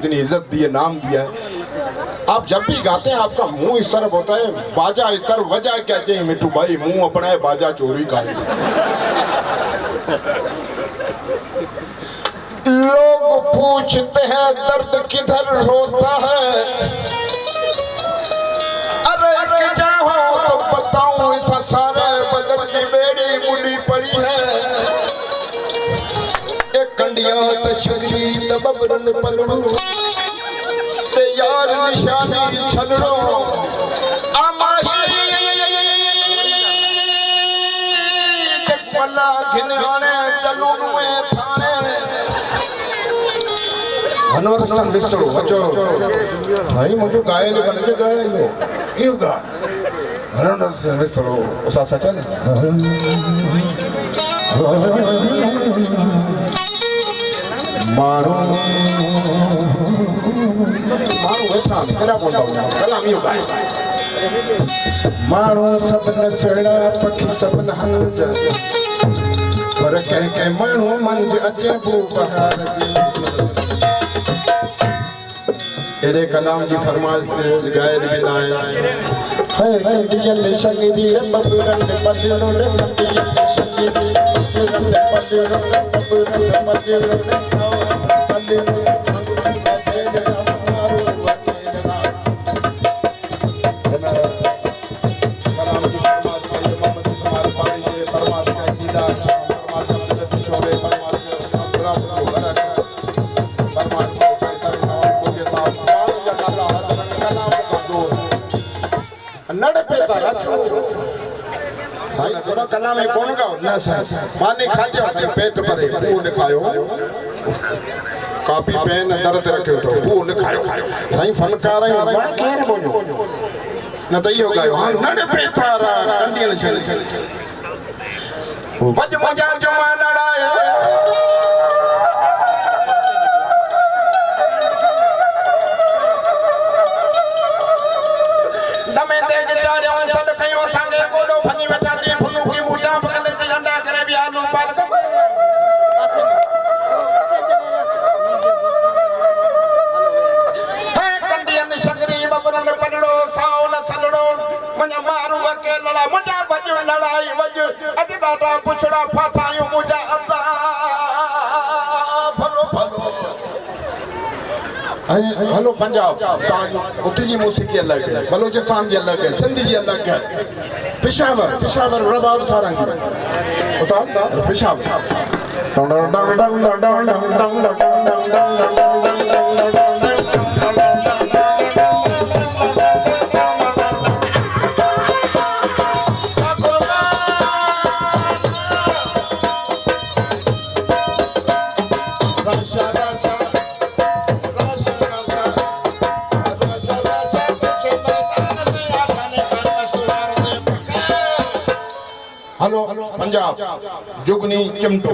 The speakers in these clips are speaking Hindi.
इतनी इज्जत दी है, नाम दिया है। आप जब भी गाते हैं आपका मुंह इस तरफ होता है, बाजा इस तरफ। वजह क्या चाहिए मिट्टू भाई, मुंह अपना है, बाजा चोरी का है। लोग पूछते हैं दर्द किधर होता है, अरे क्या हो तो बताऊं, इतना सारे बदन की बेड़ी मुड़ी पड़ी है। एक कंडिया तशरी तबरन पलड़ू ते यार निशानी छलड़ो आमाही मल्ला घिनाने चलूं में थाने अनवर सन विस्तरो बचो भाई मुझे गायन बन के गाया यो गा अनवर सन विस्तरो उसा सचन मारो वेठा केड़ा बोलदा कलाम यो गाए मारो सब न सेड़ा पखी सब न हंज पर के मानो मंज अचे बू बहार जी। तेरे कलाम की फरमाइश से गायन में लाए है दिल शगरी बबरन बदलो रे दिल शगरी बबरन बदलो बबरन बदलो सल्ले कला में कौन गाओ ना माने खा दियो पेट भरे वो लिखायो कॉपी पेन दर्द रखे तो वो लिखायो साईं फनकार है मां केर बोलो न त इहो गायो हां नड पे तारा कंडियल छल वज मुजा जमा लड़ाया दमे तेज चारियो सद कयो संगे कोडो फनी बेटा दी फुनु की मुजा बगल से झंडा करे भी आलू पाल है कंडियन शगरी बबरन पड़ो साउल सलड़ो मने मारू के लड़ा मुजा बजो लड़ाई वज अज बाटा पुछड़ा फाथायो मुजा अल्लाह फलो फलो हेलो पंजाब उठी जी मौसीकी अलग है, बलोचिस्तान की अलग है, सिंधी की अलग है, पेशावर रबाब सारंगी पेशावर हेलो पंजाब जुगनी चिमटो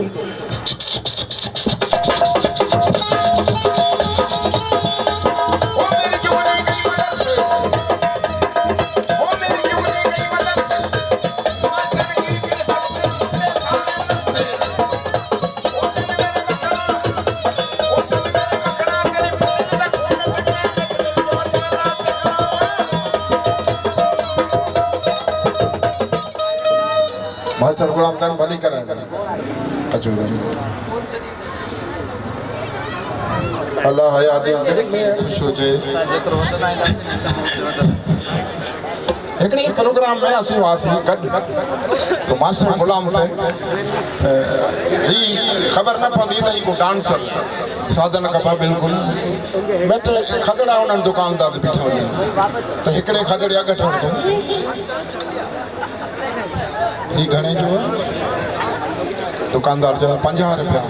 मास्टर गुलाम खान भली करा अचो अल्लाह हयात में खुश हो जाए। एकड़ी प्रोग्राम में असि वासी गड तो मास्टर गुलाम से ही खबर न पवंदी त ही को डांसर साधन कपा बिल्कुल बेटे खदड़ा उन दुकानदार बीठा हुआ तो एकड़े खदड़े अग ठोड़ ये घणे जो दुकानदार जो 50 रुपया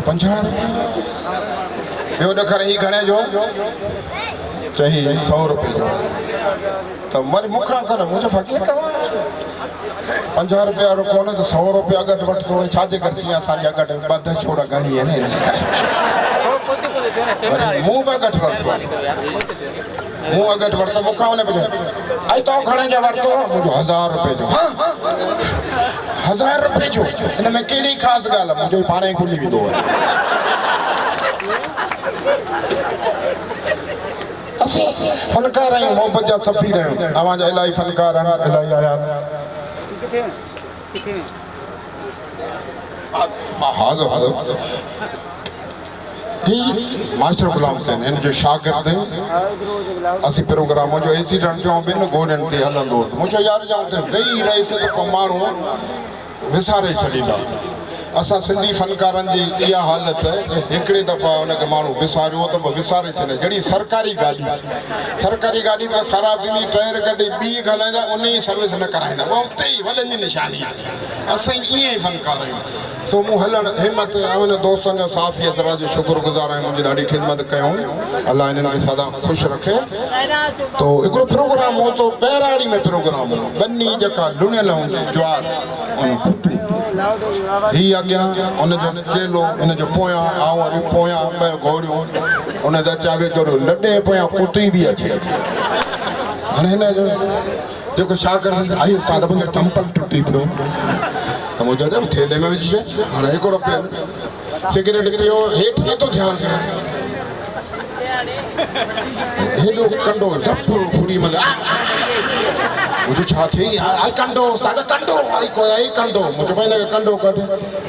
50 रुपया यो दखर ही घणे जो चाहिए 100 रुपये जो तो मरी मुखा कर मुझे फकीर का 50 रुपया रुको न तो 100 रुपया अगट वट तो छाजे करती असांजी अगट बद छोड़ा घणी है न मुंह पे अगट वरतो मुंह अगट वरतो मुखा ने आई तो खड़े जा वरतो मुझे 1000 रुपये जो 1000 रुपये जो इन में केड़ी खास गाल मुझे पाणे खुली विदो असी फनकार आहियूं, मोहब्बत जा सफ़ीर आहियूं। अवां जा इलाही फनकार आहिनि, इलाही आया मास्टर गुलाम हुसैन इन जो शागिर्द असी प्रोग्राम जो एक्सीडेंट जो बिन गोॾनि ते हलंदो मुंहिंजो यार जाऊं ते वेही रहे त माण्हू विसारे छॾींदा। असां सिंधी फनकारनि जी इहा हालत हिकिड़े दफ़ा हुनखे माण्हू विसारियो त विसारे छॾे। जहिड़ी सरकारी गाॾी में ख़राबु थींदी टायर कढी ॿी हलाईंदा उन जी सर्विस न कराईंदा, उहा उते ई वॾनि जी निशानी आहे। असां ईअं ई फनकार आहियूं। सो मूं हलणु हिमत ऐं दोस्तनि जो साफ़ी असरा जो शुक्रगुज़ार आहियूं, मुंहिंजी ॾाढी ख़िदमत कयूं, अलाह हिननि खे सदा ख़ुशि रखे। तो हिकिड़ो प्रोग्राम हो तो बहिराड़ी में प्रोग्राम हो, बन्नी जेका लुणियल हूंदी ज्वार ही अॻियां उनजो चेलो उनजो पोयां आऊं वरी पोयां ॿ घोड़ियूं उनजा चावे जो लॾे पोयां कुटी बि अचे। हाणे हिन जो जेको शागिर्द आई उस्ताद मुंहिंजो चंपल टुटी पियो त मुंहिंजो जब थेले में विझी छॾ। हाणे हिकिड़ो सिगरेट पियो हेठि नथो ध्यानु ॾिए, हेॾो कंडो धप फुड़ी महिल मुझे छा थी आई कंडो उस्ताद कंडो आई कंडो मुझे भाई हिनखे कंडो कढ।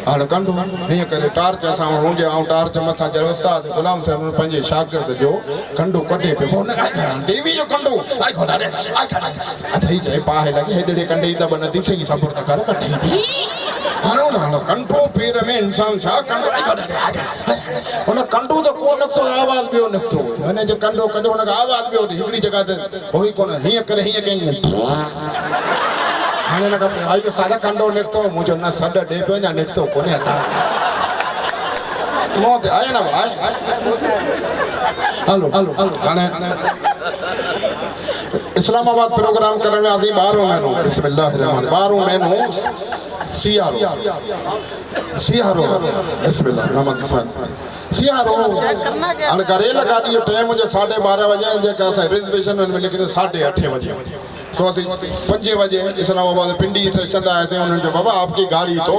हाणे कंडो हीअं करे टार्च असां हुजे ऐं टार्च मथां चढ़ो उस्ताद गुलाम साहिब पंहिंजे शागिर्द जो कंडो कढे पियो हुन देवी जो कंडो आई घोड़ा रे आई खड़ा अथई चए पाहे लॻे हेॾे कंडे ई दॿ नथी सही सब्र त कर कढी थी हलो न हलो कंडो पेर में इंसान छा कंडो आई घोड़ा रे हुन कंडो त को निकितो आवाज़ ॿियो निकितो हिन जो कंडो कढो हुनखे आवाज़ ॿियो थी हिकिड़ी जॻह ते होई कोन हीअं करे हीअं कई हाणे न खपे आई जो सादा कंडो निकितो मुंहिंजो न सॾ ॾे पियो अञा निकितो कोन्हे हथा मौत आहे न हलो हलो हाणे इस्लामाबाद प्रोग्राम करण में असीं 12 महीनो बिस्मिल्लाह रहमान 12 महीनो सियारो बिस्मिल्लाह रहमान सियारो हाणे करेल गाॾी जो टाइम मुंहिंजो 12:30 बजे जेका असां रिजर्वेशन में लिखी 8:30 बजे सो असीं 5 बजे इस्लामाबाद पिंडी स्टेशन आए थे उन्होंने जो बाबा आपकी गाड़ी तो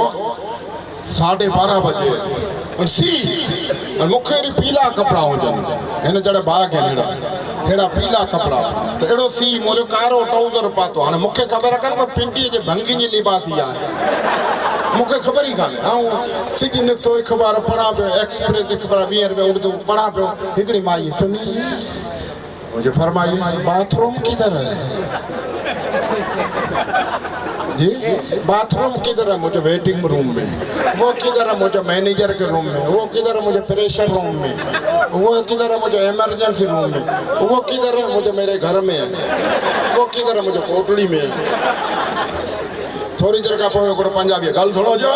12:30 बजे सी मूंखे पीला कपिड़ा हुजनि हिन जहिड़ा बाग आहिनि हेड़ा पीला कपिड़ा तो अहिड़ो सी मुंहिंजो कारो ट्राउज़र पातो हाणे मूंखे ख़बर कान पर पिंडी जे भंगी जी लिबास ई आहे मूंखे ख़बर ई कान्हे ऐं सिधी निकितो अख़बार पढ़ा पियो एक्सप्रेस अख़बार 20 रुपए उर्दू पढ़ा पियो हिकिड़ी माई सुनी मुझे फरमाई बाथरूम किधर है जी बाथरूम किधर है मुझे वेटिंग रूम में वो किधर है मुझे मैनेजर के रूम में वो किधर है मुझे प्रेशर रूम में वो किधर है मुझे इमरजेंसी रूम में वो किधर है मुझे मेरे घर में है वो किधर है मुझे कोटड़ी में है थोड़ी देर का पोइ पंजाबी गल सुनो जो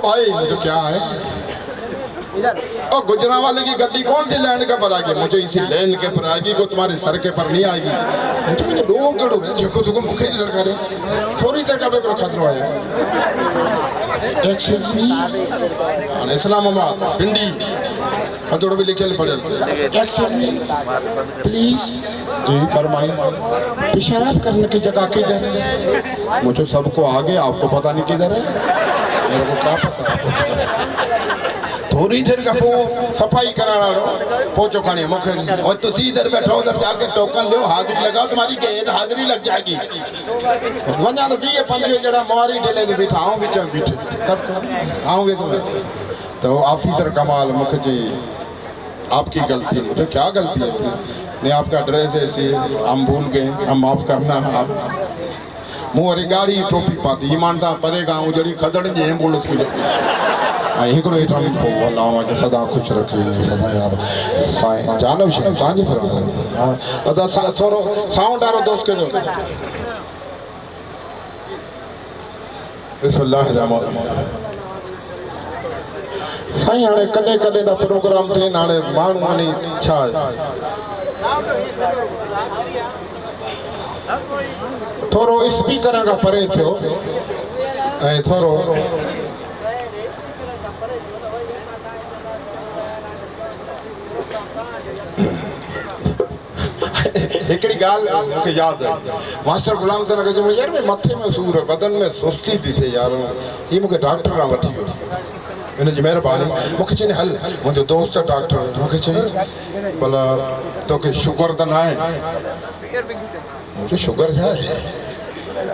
भाई मुझे क्या है और गुजरावाले की गड्डी कौन सी लैंड के पर आएगी मुझे इसी लैंड के पर आएगी को तुम्हारे सर के पर नहीं आएगी मुझे लोग जो मुखे की दरकार है थोड़ी देर का बेको खतरो है इस्लामाबाद पिंडी खतरो भी लिखे पड़े प्लीज जी फरमाइए पेशाब करने की जगह किधर है मुझे सबको आगे आपको पता नहीं किधर है मेरे को क्या पता थोड़ी देर का सफाई कराना पहुंचो खाने मुखे और तो इधर बैठो उधर जाके टोकन लो हाजिरी लगाओ तुम्हारी हाजिरी लग जाएगी वना तो 20-15 जड़ा मोरी ढेले तो बैठा आऊं बीच में बैठे सबको आऊं तो ऑफिसर कमाल मुखे जी आपकी गलती मुझे क्या गलती है नहीं आपका ड्रेस ऐसे हम भूल गए हम माफ करना आप मुँह वारी गाड़ी टोपी पाती ईमान सां परे गाँव जड़ी खदड़ जी एम्बुलेंस मिले हिकिड़ो हेठां बि पोइ अलाह मूंखे सदा ख़ुशि रखे सदा यार साईं जानव शइ तव्हांजी फरमाइश हा थोरो साउंड वारो दोस्त कजो बिस्मिल्लाह रहमान साईं हाणे कॾहिं कॾहिं त प्रोग्राम थियनि हाणे माण्हू वञी छा थोरो स्पीकर खां परे थियो ऐं थोरो हिकिड़ी ॻाल्हि मूंखे यादि आहे मास्टर गुलाम सां गॾु यार मथे में सूर बदन में सुस्ती थी थिए यार हीअ मूंखे डॉक्टर खां वठी वियो इन जी महिरबानी मूंखे चई हल मुंहिंजो दोस्त डॉक्टर मूंखे चई भला तोखे शुगर त न आहे मुंहिंजो शुगर छा आहे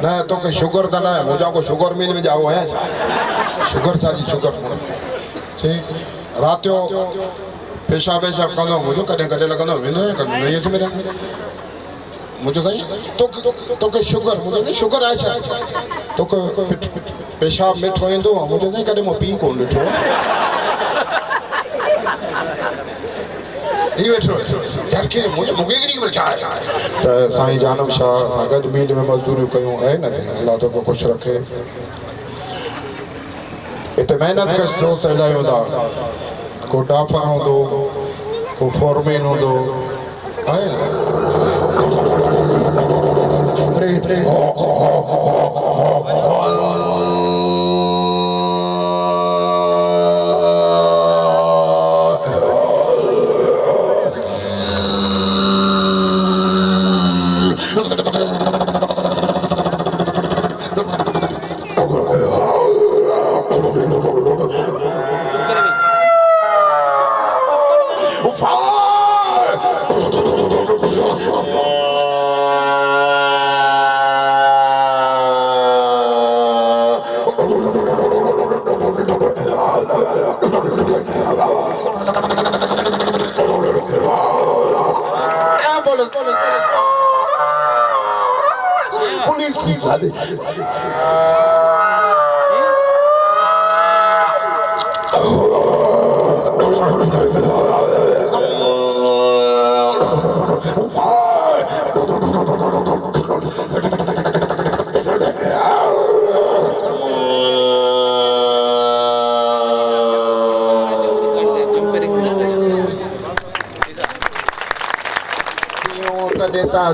न तोखे शुगर त न आहे मुंहिंजा को शुगर मिल में जाओ आहियां छा शुगर छा जी शुगर चई राति जो पेशाब वेशाब कंदो मुंहिंजो कॾहिं कॾहिं लॻंदो वेंदो नहीं से मेरा मुझे साईं तोखे शुगर मुझे नहीं शुगर आहे छा तोखे पेशाब मिठो ईंदो आहे मुझे साईं कॾहिं मां पी कोन ॾिठो ही वेठो झटके मूंखे हिकिड़ी ख़बर छा आहे त साईं जानम शाह सां गॾु मील में मज़दूरियूं कयूं आहे न साईं अलाह तोखे ख़ुशि रखे हिते महिनत कस दोस्त इलाही हूंदा को डाफर हूंदो को फोरमेन हूंदो आहे न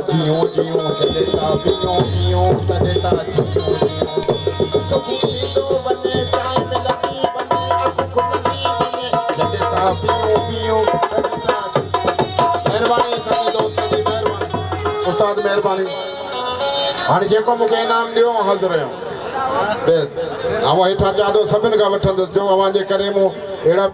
जियो जियो जलेता पियो पियो तनेता जियो जियो सुखी थींदो वने चाय में लगी वने अख खुलंदी वने जलेता पियो पियो तनेता मेहरबानी साईं दोस्त जी मेहरबानी उस्ताद मेहरबानी हाणे जेको मूंखे इनाम ॾियो हाज़िर आहियां बे आवां हेठां चादो सभिनि खां वठंदुसि जो अव्हां जे करे मूं अहिड़ा